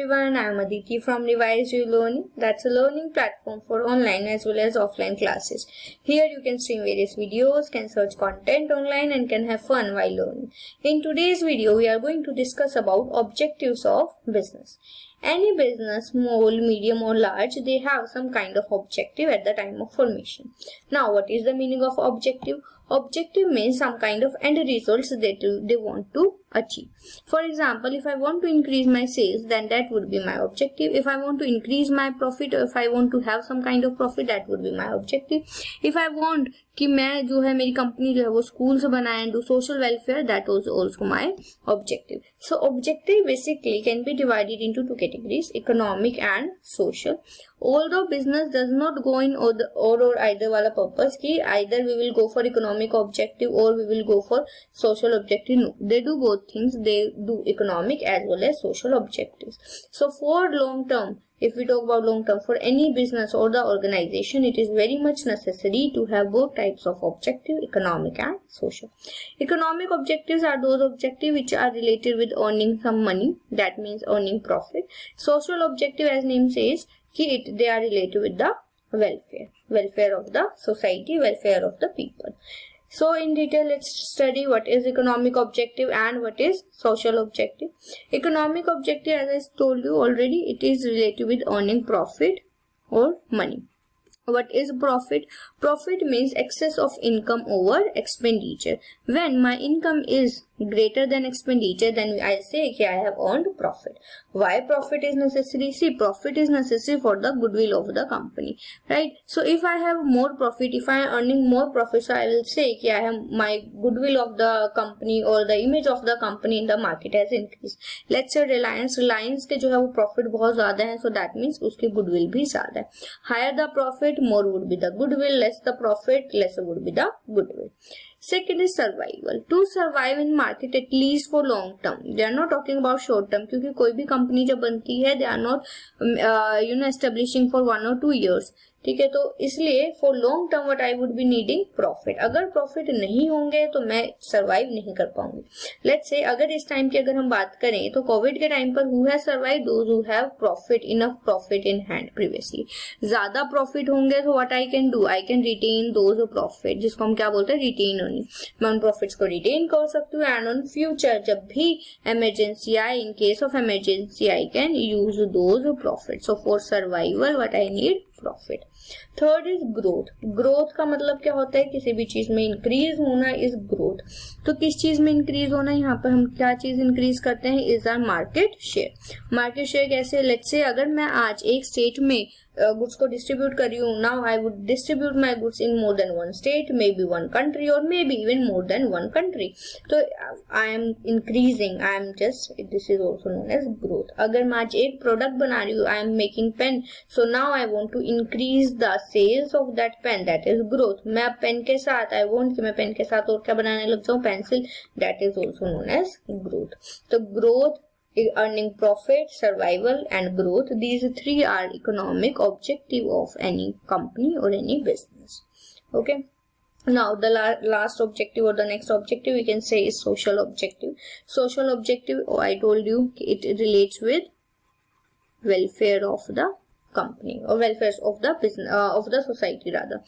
everyone, I am Aditi from Revise You Learning. That's a learning platform for online as well as offline classes. Here you can stream various videos, can search content online and can have fun while learning. In today's video, we are going to discuss about objectives of business. Any business, small, medium or large, they have some kind of objective at the time of formation. Now, what is the meaning of objective? Objective means some kind of end results that they want to achieve. For example, if I want to increase my sales, then that would be my objective. If I want to increase my profit, or if I want to have some kind of profit, that would be my objective. If I want कि मैं जो है मेरी company जो है वो schools बनाए and do social welfare, that was also my objective. So objective basically can be divided into two categories, economic and social. Although business does not go in or either wala purpose कि either we will go for economic objective or we will go for social objective. No, they do both things. They do economic as well as social objectives. So for long term, if we talk about long term, for any business or the organization, it is very much necessary to have both types of objective, economic and social. Economic objectives are those objectives which are related with earning some money, that means earning profit. Social objective, as name says, they are related with the welfare of the society, welfare of the people. So in detail, let's study what is economic objective and what is social objective. Economic objective, as I told you already, it is related with earning profit or money. What is profit? Profit means excess of income over expenditure. When my income is greater than expenditure, then I say okay, I have earned profit. Why profit is necessary? See, profit is necessary for the goodwill of the company, right? So if I have more profit, if I am earning more profit, so I will say okay, I have my goodwill of the company or the image of the company in the market has increased. Let's say Reliance के जो है वो profit बहुत ज़्यादा है, so that means उसकी goodwill भी ज़्यादा है. Higher the profit, more would be the goodwill. Less the profit, lesser would be the goodwill. Second is survival. To survive in market at least for long term. They are not talking about short term, क्योंकि कोई भी company जब बनती है, they are not establishing for 1 or 2 years. ठीक है, तो इसलिए for long term what I would be needing profit. अगर प्रॉफिट नहीं होंगे तो मैं सरवाइव नहीं कर पाऊंगी. लेट्स से अगर इस टाइम की अगर हम बात करें तो कोविड के टाइम पर who has survive? Those who have profit, enough profit in hand previously. ज्यादा प्रॉफिट होंगे तो what I can do? I can retain those profit, जिसको हम क्या बोलते हैं? Retain earning. मैं उन प्रॉफिट्स को रिटेन कर सकती हूँ एंड ऑन फ्यूचर जब भी इमरजेंसी आए, in case of emergency I can use those profit. So for survival what I need? Profit. Third is growth. Growth का मतलब क्या होता है? किसी भी चीज में इंक्रीज होना इज ग्रोथ. तो किस चीज में इंक्रीज होना? यहाँ पर हम क्या चीज इंक्रीज करते हैं? Is are market share. Market share कैसे? लेट्स से अगर मैं आज एक स्टेट में गुड्स को डिस्ट्रीब्यूट कर रही हूँ, now I would distribute my goods in more than one state, maybe one country और maybe even more than one country. तो I am increasing, I am just, this is also known as growth. अगर मैं आज एक product बना रही हूँ, I am making pen, so now I want to increase the sales of that pen, that is growth. मैं अब pen के साथ, आई वॉन्ट कि मैं पेन के साथ और क्या बनाने लग जाऊँ? Pencil, that is also known as growth. तो growth, earning profit, survival and growth, these three are economic objective of any company or any business. Okay, now the last objective or the next objective we can say is social objective. Social objective, I told you, it relates with welfare of the company or welfare of the business, of the society rather.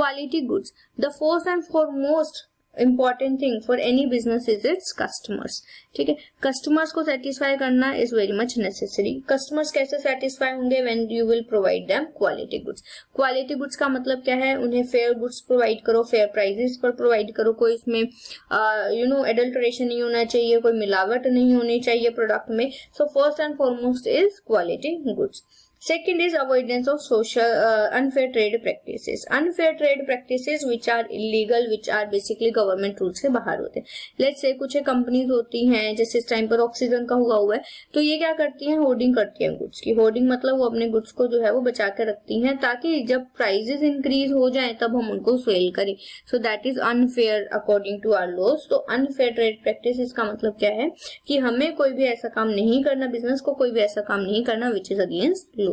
Quality goods. The first and foremost important thing for any business is its customers. ठीक है, customers को satisfy करना is very much necessary. Customers कैसे satisfy होंगे? When you will provide them quality goods. Quality goods का मतलब क्या है? उन्हें फेयर गुड्स प्रोवाइड करो, फेयर प्राइसेस पर प्रोवाइड करो. कोई इसमें एडल्टरेशन नहीं होना चाहिए, कोई मिलावट नहीं होनी चाहिए प्रोडक्ट में. So first and foremost is quality goods. Second is avoidance of social unfair trade practices. Unfair trade practices which are illegal, which are basically government rules से बाहर होते हैं. Let's say कुछ कंपनीज होती हैं, जैसे इस टाइम पर ऑक्सीजन का हुआ है, तो ये क्या करती हैं? होर्डिंग करती हैं गुड्स की. होर्डिंग मतलब वो अपने गुड्स को जो है वो बचा कर रखती हैं ताकि जब प्राइजेस इंक्रीज हो जाएं तब हम उनको सेल करें. So that is unfair according to our laws. तो अनफेयर ट्रेड प्रैक्टिस इसका मतलब क्या है कि हमें कोई भी ऐसा काम नहीं करना, बिजनेस को कोई भी ऐसा काम नहीं करना which is against law.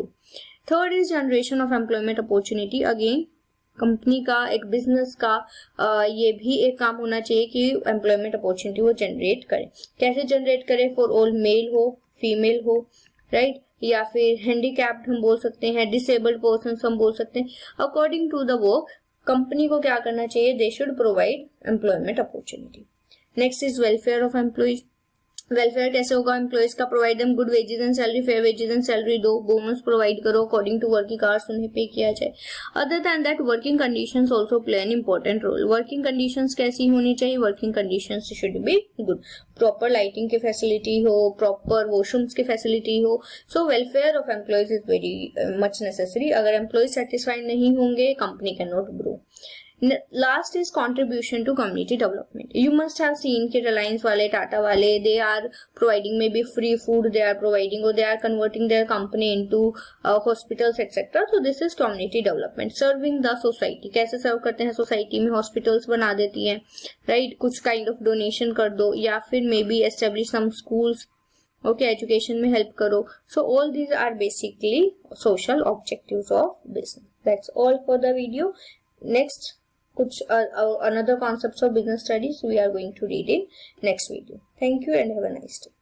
Third is generation of employment opportunity. Again company का, एक बिजनेस का ये भी एक काम होना चाहिए कि एम्प्लॉयमेंट अपॉर्चुनिटी वो जनरेट करे. कैसे जनरेट करे? फॉर ऑल, मेल हो फीमेल हो, राइट. या फिर हैंडीकैप्ड हम बोल सकते हैं, डिसेबल्ड पर्सन हम बोल सकते हैं। According to the work company को क्या करना चाहिए, they should provide employment opportunity. Next is welfare of employees. Welfare कैसे होगा, एम्प्लॉयज का provide them good wages and salary, fair wages and salary दो, बोनस प्रोवाइड करो, अकॉर्डिंग टू वर्किंग आवर्स उन्हें पे किया जाए। Other than that working conditions also play an important role. Working conditions कैसी होनी चाहिए, working conditions should be good, proper lighting की facility हो, प्रॉपर वॉशरूम्स की फैसिलिटी हो। So welfare of employees is very much necessary. अगर employees satisfied नहीं होंगे, company can not grow. Last is contribution to community development. You must have seen कि Reliance वाले, Tata वाले, they are providing maybe free food they are providing, or they are converting their company into hospitals etc. So this is community development. Serving the society, कैसे सर्व करते हैं society में, hospitals बना देती हैं, राइट, कुछ काइंड ऑफ डोनेशन कर दो, या फिर maybe establish some schools, okay, education में हेल्प करो. So all these are basically social objectives of business. That's all for the video. Next कुछ another concepts of business studies we are going to read in next video. Thank you and have a nice day.